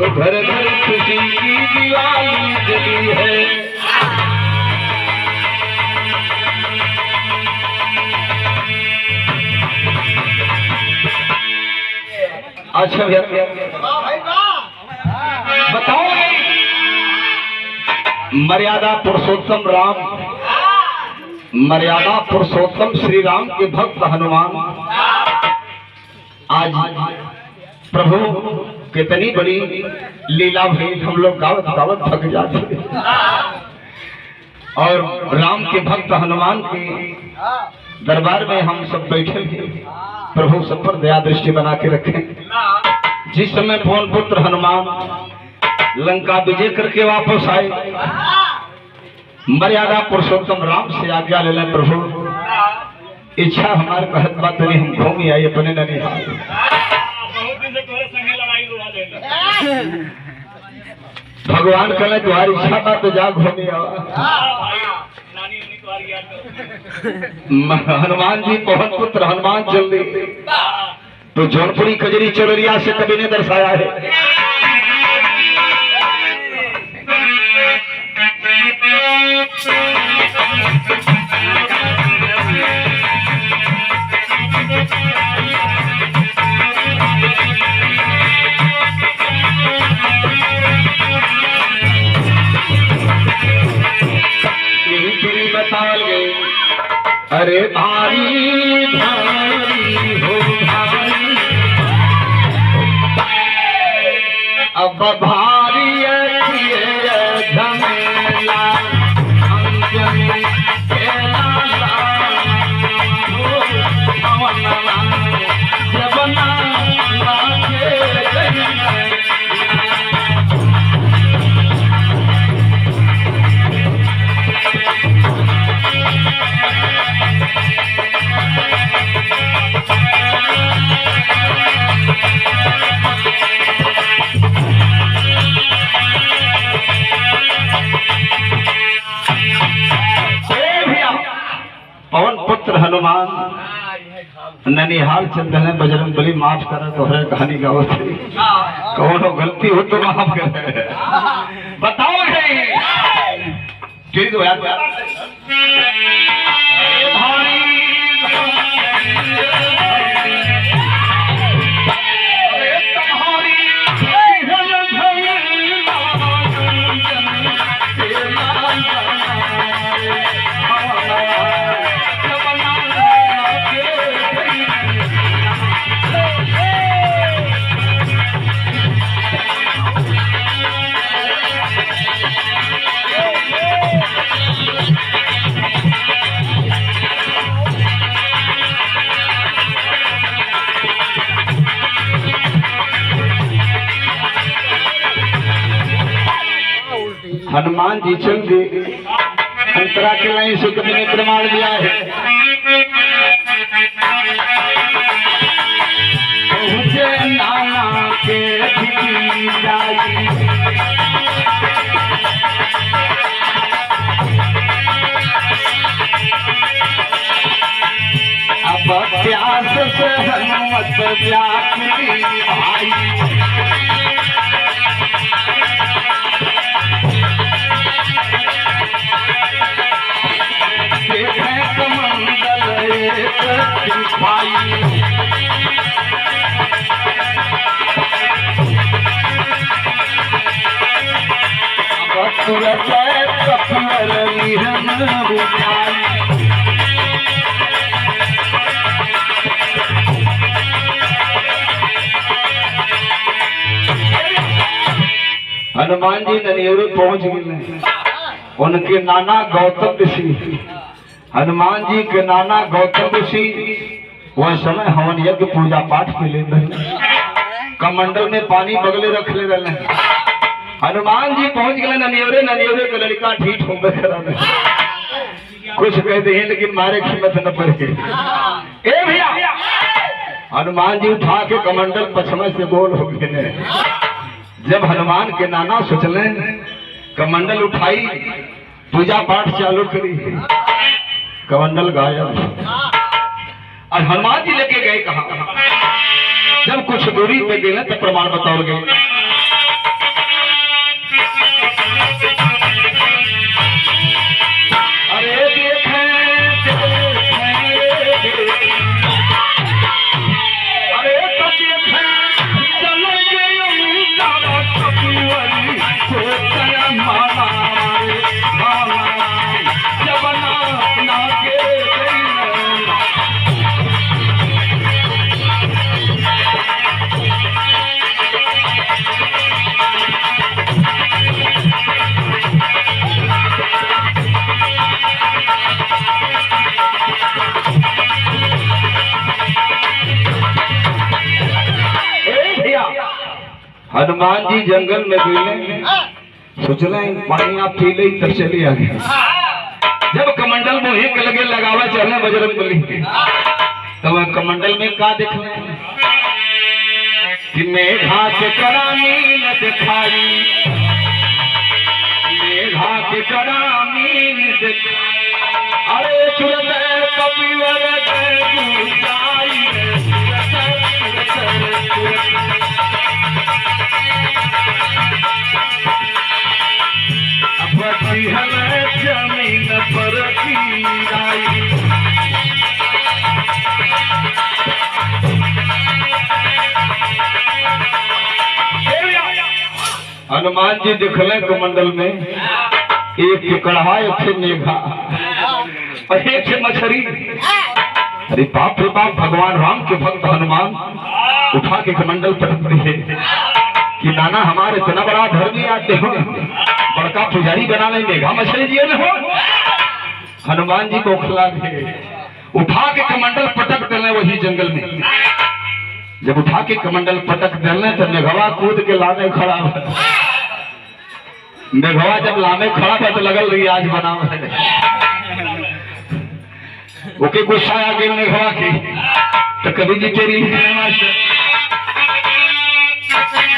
तो घर घर खुशी की दिवाली जली है। अच्छा भैया बताओ, मर्यादा पुरुषोत्तम राम, मर्यादा पुरुषोत्तम श्री राम के भक्त हनुमान आज प्रभु कितनी बड़ी लीला भई, हम लोग गावत गावत थक जाते। और राम के भक्त हनुमान के दरबार में हम सब बैठे थे। प्रभु सब पर दया दृष्टि बना के रखें। जिस समय पवन पुत्र हनुमान लंका विजय करके वापस आए, मर्यादा पुरुषोत्तम राम से आज्ञा ले लें, प्रभु इच्छा हमारे कहत बात नहीं, हम घूम आए अपने ननिहाल। भगवान कहे तुम्हारी इच्छा बात तो जा घूमे हनुमान जी पवन पुत्र हनुमान जल्दी तो जौनपुरी कजरी चोरिया से कभी ने दर्शाया है। अरे भारी भारी हो भारी, अब भारी झमेला अंजनी पवन पुत्र हनुमान ननिहाल चल रहे, बजरंग बली माफ करा तो है कहानी गावत कौन गलती हो तो माफ कर बताओ ठीक हनुमान जी चल गए। अंतरा के लाइन से कभी ने प्रमाण दिया है, नाना के अब प्यास से हनुमत व्याकुली भाई, हनुमान जी ननियोरे पहुंच गए। उनके नाना गौतम ऋषि, हनुमान जी के नाना गौतम ऋषि वह समय हवन यज्ञ पूजा पाठ के ले रहे, कमंडल में पानी बगले रख ले रहे। हनुमान जी पहुंच गए ननियोरे, ननियोरे का लड़का ठीक हो गए, कुछ कहते हैं लेकिन मारे कीमत न पड़े। ए भैया हनुमान जी उठा के कमंडल पछमे से बोल हो गए। जब हनुमान के नाना सोचले कमंडल उठाई पूजा पाठ चालू करी, कमंडल गायब। और हनुमान जी लेके गए कहा, जब कुछ दूरी पे गए तो प्रमाण बताओ गए हनुमान जी जंगल में गए, सोचले पानी आप पी ले तब चले आ गए। जब कमंडल मोहे के लगे लगावा चले बजरंगबली के, तो वह कमंडल में का देखले कि मेघा के करानी न दिखाई, मेघा के करानी न दिखाई, अरे तुरंत कपिवर के गुजाई अपनी हमें जमीन पर गिराई। हनुमान जी दिखले कमंडल में एक कढ़ा, एक मेघा और एक मछली। अरे बाप रे बाप, भगवान राम के भक्त हनुमान उठा के कमंडल पटकते हैं कि नाना हमारे इतना बड़ा धर्मी आते हो, बड़का पुजारी बना ले, मेघा मछली जी हो। हनुमान जी को खिला दे, उठा के कमंडल पटक देने वही जंगल में। जब उठा के कमंडल पटक देने तो मेघवा कूद के लाने खड़ा है। मेघवा जब लाने खड़ा था तो लगल रही आज बना ओके गुस्सा आ गई मेघवा की, तो कभी जी तेरी